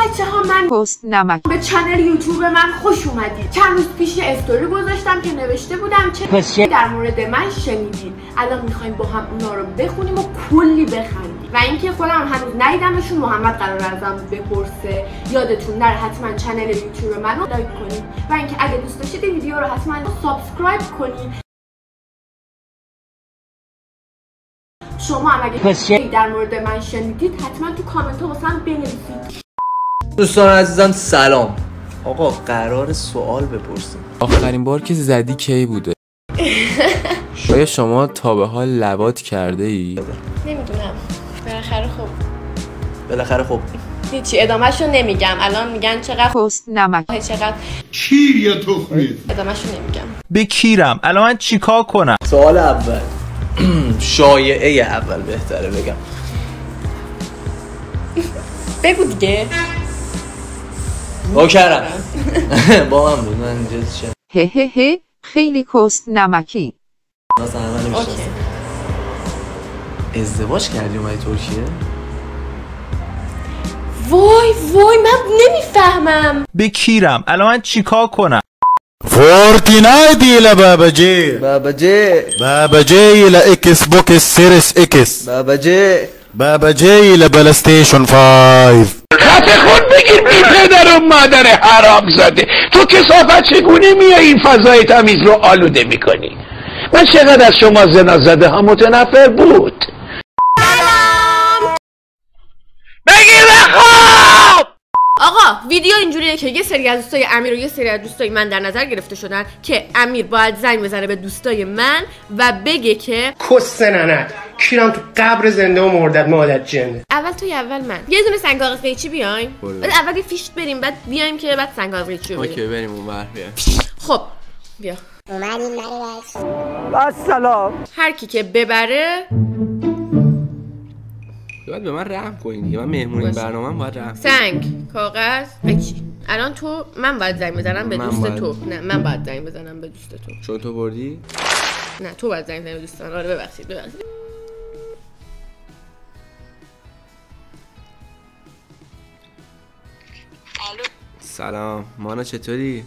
بچه‌ها من پست نمک به کانال یوتیوب من خوش اومدید. چند روز پیش استوری گذاشتم که نوشته بودم چه در مورد من شنیدید. الان میخوایم با هم اونا رو بخونیم و کلی بخندیم. و اینکه خودم هنوز ندیدمشون. محمد قراره ازم بپرسه. یادتون نره حتما کانال یوتیوب منو لایک کنید و اینکه اگه دوست داشتید این ویدیو رو حتما سابسکرایب کنید. شما هم اگه در مورد من شنیدید حتما تو کامنت ها واسم بنویسید. دوستان عزیزم سلام. آقا قرار سوال بپرسیم. آخرین بار که زدی کی بوده؟ آیا شما تا به حال لواط کرده ای؟ نمیدونم. بالاخره خب هیچی ادامهشو نمیگم. الان میگن چقدر پست نمک چقدر کیر یا تخمید. ادامهشو نمیگم. بکیرم الان من چیکار کنم؟ سوال اول شایعه اول بهتره بگم. بگو دیگه. کردم با من بود. من اینجا چه هه هه هه خیلی پست نمکی. مثلا من نمیشناسم. ازدواج کردی اومدی ترکیه؟ وای من نمیفهمم. بکیرم الان من چیکار کنم؟ فورتنايت الى بابجي بابجي الى اكس بوكس سيريس اكس بابجي الى بلاي ستيشن 5. خفه خود بگیر بی پدر و مادر حرام زاده. تو کسافت چگونه میای این فضای تمیز رو آلوده میکنی؟ من چقدر از شما زنا زده ها متنفر بود. بگیر بخواب. آقا ویدیو اینجوریه که یه سری از دوستای امیر و یه سری از دوستای من در نظر گرفته شدن که امیر باید زنگ بزنه به دوستای من و بگه که کسته ننت کیرم تو قبر زنده و مردد مادر جنده. اول من یه دونه سنگ کاغذ قیچی بیایم. بعد اول یه فیشت بریم بعد بیایم که بعد سنگ کاغذ قیچی رو بریم. اوکی بریم اونور. خب بیا. سلام. هر کی که ببره باید به من رحم کنین دیگه. من مهمون این برنامه‌ام باید رحم. سنگ کاغذ قیچی. الان من باید زنگ بزنم به دوست تو. نه من باید زنگ بزنم به دوست تو. چون تو بردی؟ نه تو باید زنگ بزنی به دوستان. آره ببخشید. سلام مانا چطوری؟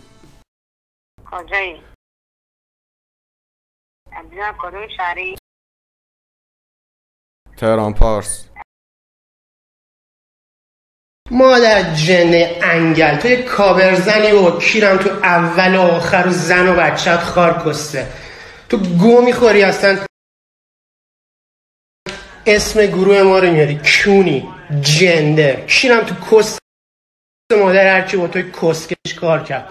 کجایی؟ عزیزم کدوم شهری؟ تهران پارس. مادر جنده انگل تو یه کابرزنی و کیرم تو اول و آخر و زن و بچت خار کسته. تو گو میخوری اصلا. اسم گروه ما رو میاری کونی جنده کیرم تو کست مادر هرکی با توی کسکش کار کرد.